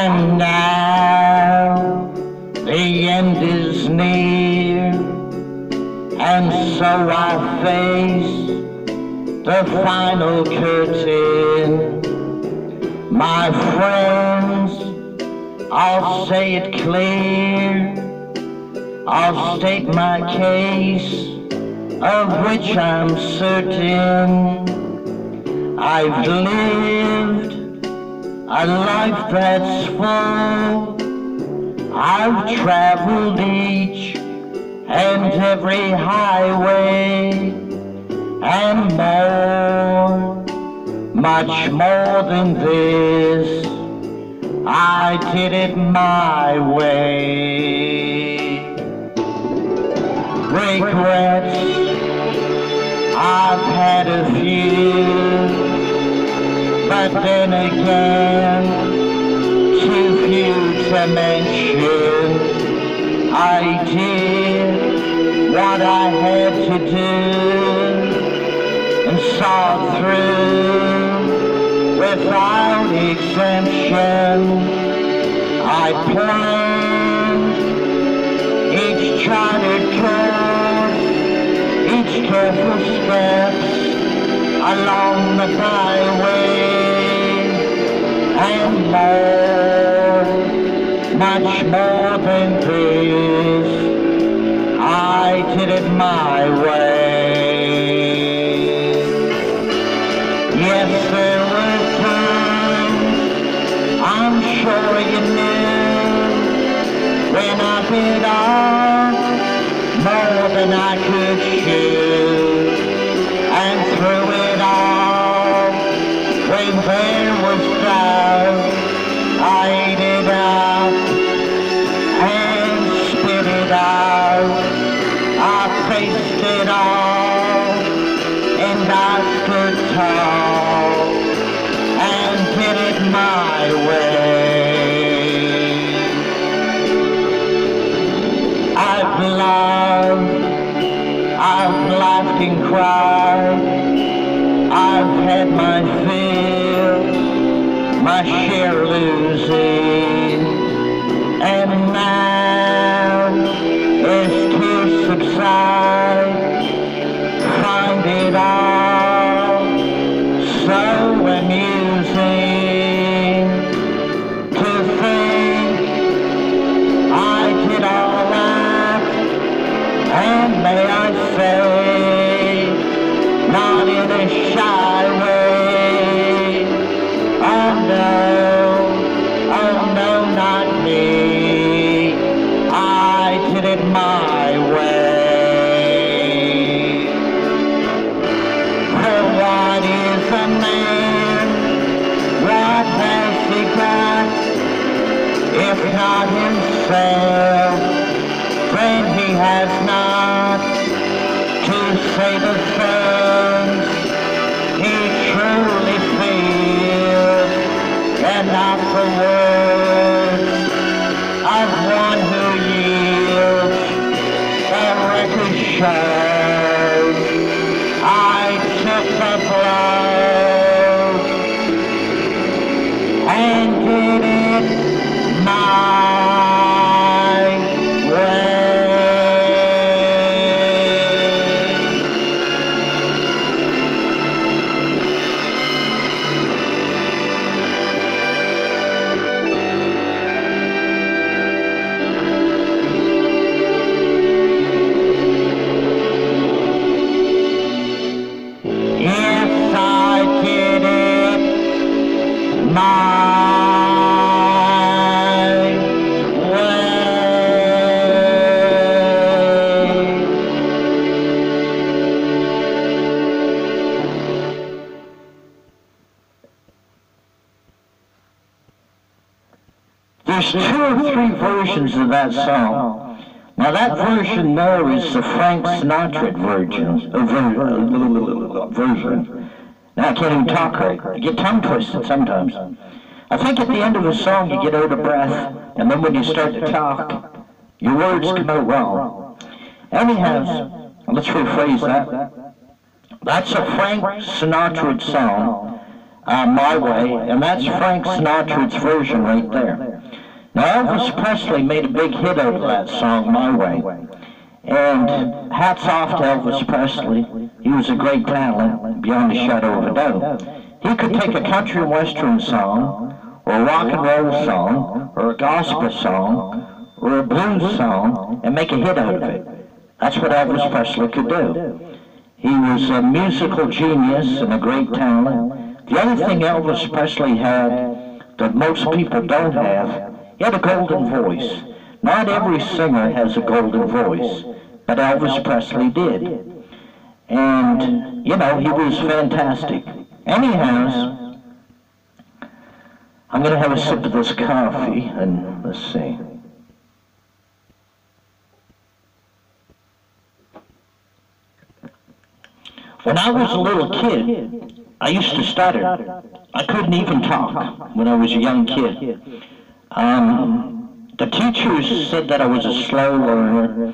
And now the end is near, and so I face the final curtain. My friends, I'll say it clear, I'll state my case, of which I'm certain. I've lived a life that's full. I've traveled each and every highway, and more, much more than this, I did it my way. Regrets, I've had a few, but then again, too few to mention. I did what I had to do and saw through without exemption. I planned each charted course, each careful steps along the byway, and more, much more than this, I did it my way. Yes, there were times, I'm sure you knew, when I bit off more than I could chew, and through it all, when there was doubt, I ate it up and spit it out. I faced it all, and I stood tall and did it my way. I've loved, I've laughed and cried, I've had my fill, my share losing, and now as tears subside, find it all so amusing to think I did all that, and may I say, not in a shy way. Oh no, not me. I did it my way. For what is a man? What has he got? If not himself, then he has not to say the things he truly feels, and not the words of one who yields. The record shows I took the blows and did it my way. There's 2 or 3 versions of that song. Now that version there is the Frank Sinatra version. Now I can't even talk right. I get tongue twisted sometimes. I think at the end of a song you get out of breath, and then when you start to talk, your words come out wrong. Anyhow, let's rephrase that. That's a Frank Sinatra song, My Way, and that's Frank Sinatra's version right there. Now, Elvis Presley made a big hit out of that song, My Way. And hats off to Elvis Presley. He was a great talent, beyond a shadow of a doubt. He could take a country and western song, or a rock and roll song, or a gospel song, or a blues song, and make a hit out of it. That's what Elvis Presley could do. He was a musical genius and a great talent. The other thing Elvis Presley had that most people don't have, he had a golden voice. Not every singer has a golden voice, but Elvis Presley did. And, you know, he was fantastic. Anyhow, I'm going to have a sip of this coffee, and let's see. When I was a little kid, I used to stutter. I couldn't even talk when I was a young kid. The teachers said that I was a slow learner,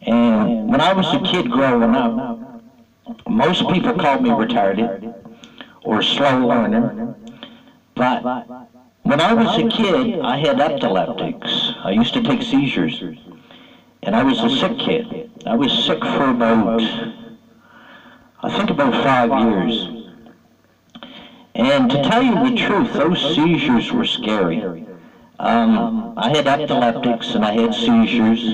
and when I was a kid growing up, most people called me retarded or slow learner, but when I was a kid, I had epileptics. I used to take seizures, and I was a sick kid. I was sick for about, I think about 5 years. And to tell you the truth, those seizures were scary. I had epileptics and I had seizures,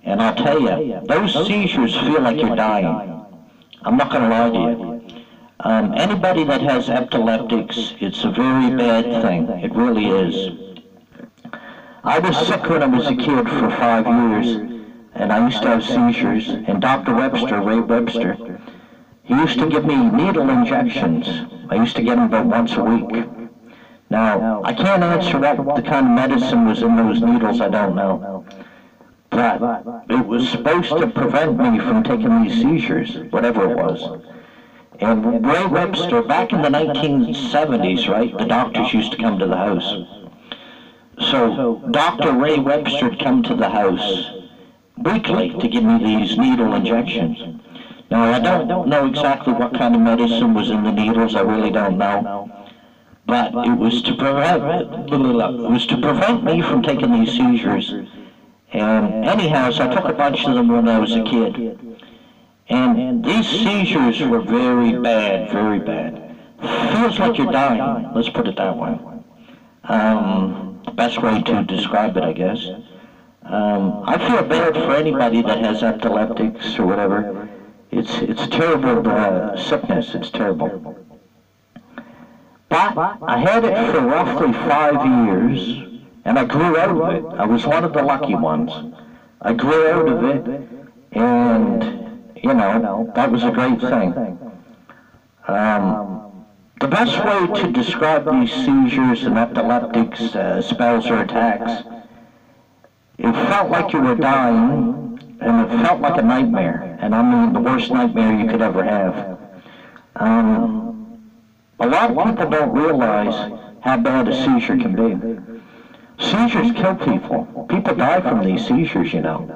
and I'll tell you, those seizures feel like you're dying. I'm not going to lie to you. Anybody that has epileptics, it's a very bad thing. It really is. I was sick when I was a kid for 5 years, and I used to have seizures, and Dr. Webster, Ray Webster, he used to give me needle injections. I used to get them about once a week. Now, I can't answer what the kind of medicine was in those needles, I don't know. But it was supposed to prevent me from taking these seizures, whatever it was. And Ray Webster, back in the 1970s, right, the doctors used to come to the house. So Dr. Ray Webster would come to the house weekly to give me these needle injections. Now, I don't know exactly what kind of medicine was in the needles, I really don't know. But it was to prevent me from taking these seizures. And anyhow, so I took a bunch of them when I was a kid. And these seizures were very bad, very bad. Feels like you're dying, let's put it that way. The best way to describe it, I guess. I feel bad for anybody that has epileptics or whatever. It's a terrible sickness, it's terrible. But I had it for roughly 5 years, and I grew out of it. I was one of the lucky ones. I grew out of it, and, you know, that was a great thing. The best way to describe these seizures and epileptics, spells or attacks, it felt like you were dying, and it felt like a nightmare, and I mean the worst nightmare you could ever have. A lot of people don't realize how bad a seizure can be. Seizures kill people. People die from these seizures, you know.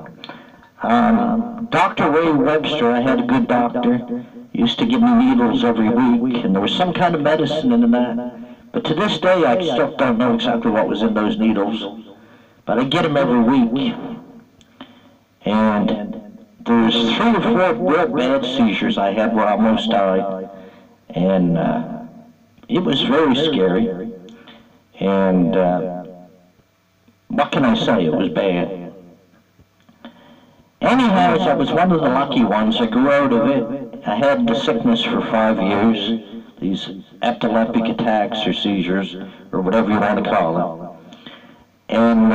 Dr. Ray Webster, I had a good doctor, used to give me needles every week, and there was some kind of medicine in that. But to this day, I still don't know exactly what was in those needles. But I get them every week. And there's 3 or 4 real bad seizures I had where I almost died. And it was very scary. And what can I say? It was bad. Anyhow, I was one of the lucky ones. I grew out of it. I had the sickness for 5 years, these epileptic attacks or seizures, or whatever you want to call it. And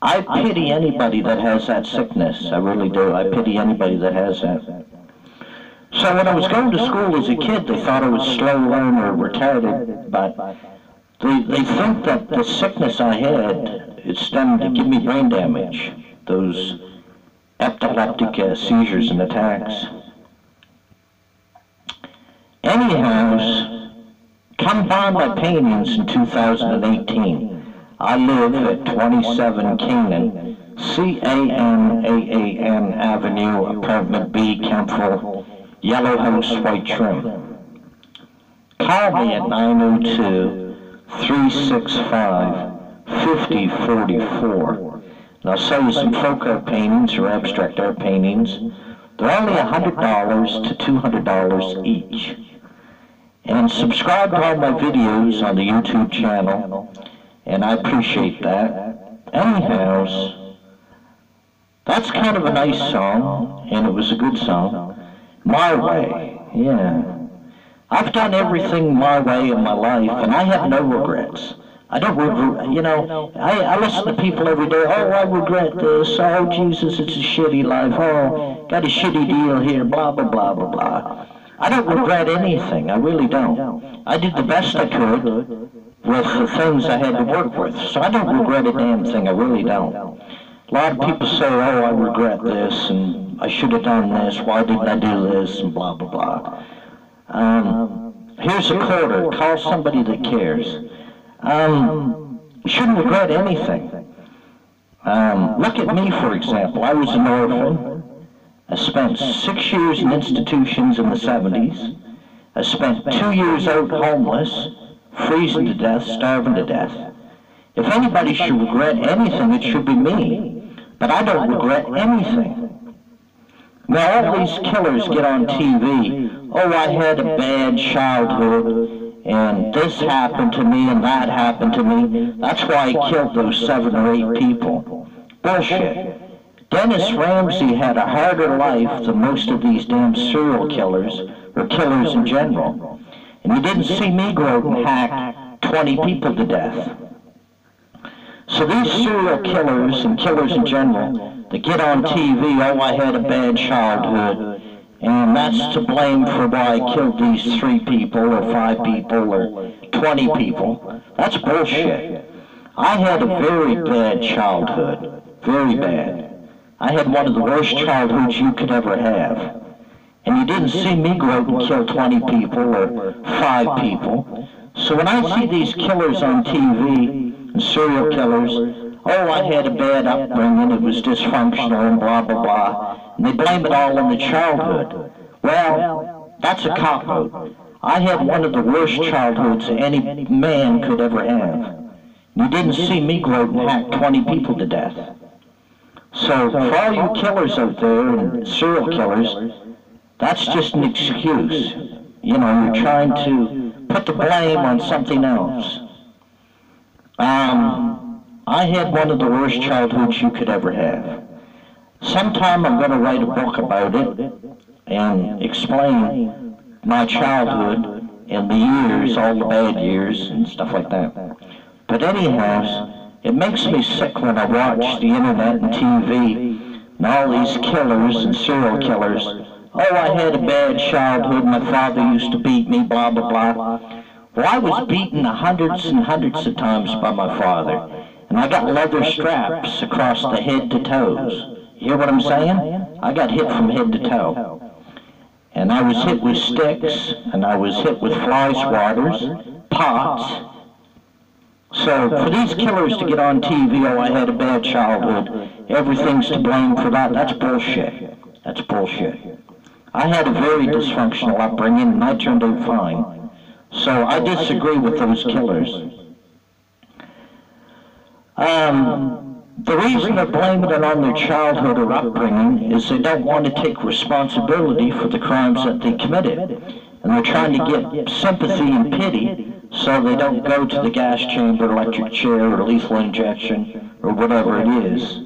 I pity anybody that has that sickness. I really do. I pity anybody that has that. So when I was going to school as a kid, they thought I was slow learner or retarded, but they think that the sickness I had, it stemmed to give me brain damage, those epileptic seizures and attacks. Anyhow, come by my paintings in 2018. I live at 27 Canaan, C-A-N-A-A-N Avenue, Apartment B, Kempville, Yellow House, White Trim. Call me at 902-365 5044. And I'll sell you some folk art paintings or abstract art paintings. They're only $100 to $200 each. And subscribe to all my videos on the YouTube channel, and I appreciate that. Anyhow, that's kind of a nice song, and it was a good song. My Way, yeah. I've done everything my way in my life, and I have no regrets. I don't regret, you know, I listen to people every day, oh, I regret this, oh, Jesus, it's a shitty life, oh, got a shitty deal here, blah, blah, blah, blah, blah. I don't regret anything, I really don't. I did the best I could with the things I had to work with, so I don't regret a damn thing, I really don't. A lot of people say, oh, I regret this, and I should have done this, why didn't I do this, and blah, blah, blah. Here's a quarter, call somebody that cares. You shouldn't regret anything. Look at me, for example. I was an orphan. I spent 6 years in institutions in the 70s. I spent 2 years out homeless, freezing to death, starving to death. If anybody should regret anything, it should be me. But I don't regret anything. Now all these killers get on TV, oh, I had a bad childhood, and this happened to me, and that happened to me. That's why I killed those 7 or 8 people. Bullshit. Dennis Ramsey had a harder life than most of these damn serial killers, or killers in general. And you didn't see me go out and hack 20 people to death. So these serial killers and killers in general that get on TV, oh, I had a bad childhood, and that's to blame for why I killed these 3 people or 5 people or 20 people. That's bullshit. I had a very bad childhood, very bad. I had one of the worst childhoods you could ever have. And you didn't see me go out and kill 20 people or 5 people. So when I see these killers on TV, and serial killers, oh, I had a bad upbringing, it was dysfunctional and blah, blah, blah, and they blame it all on the childhood. Well, that's a cop-out. I had one of the worst childhoods any man could ever have. You didn't see me go out and hack 20 people to death. So for all you killers out there and serial killers, that's just an excuse. You know, you're trying to put the blame on something else. I had one of the worst childhoods you could ever have. Sometime I'm going to write a book about it and explain my childhood and the years, all the bad years and stuff like that. But anyhow, it makes me sick when I watch the internet and TV and all these killers and serial killers. Oh, I had a bad childhood, my father used to beat me, blah, blah, blah. Well, I was beaten hundreds and hundreds of times by my father, and I got leather straps across the head to toes. You hear what I'm saying? I got hit from head to toe. And I was hit with sticks, and I was hit with fly swatters, pots. So for these killers to get on TV, oh, I had a bad childhood, everything's to blame for that, that's bullshit. That's bullshit. I had a very dysfunctional upbringing, and I turned out fine. So I disagree with those killers. The reason they're blaming it on their childhood or upbringing is they don't want to take responsibility for the crimes that they committed. And they're trying to get sympathy and pity so they don't go to the gas chamber, electric chair, or lethal injection, or whatever it is.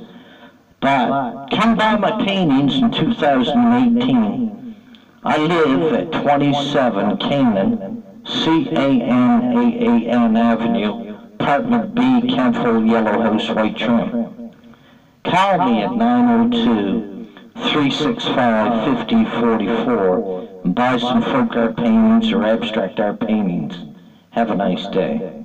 But come by my paintings in 2018. I live at 27 Canaan, C-A-N-A-A-N Avenue, Apartment B, Kempville, Yellow House, White Trim. Call me at 902-365-5044 and buy some folk art paintings or abstract art paintings. Have a nice day.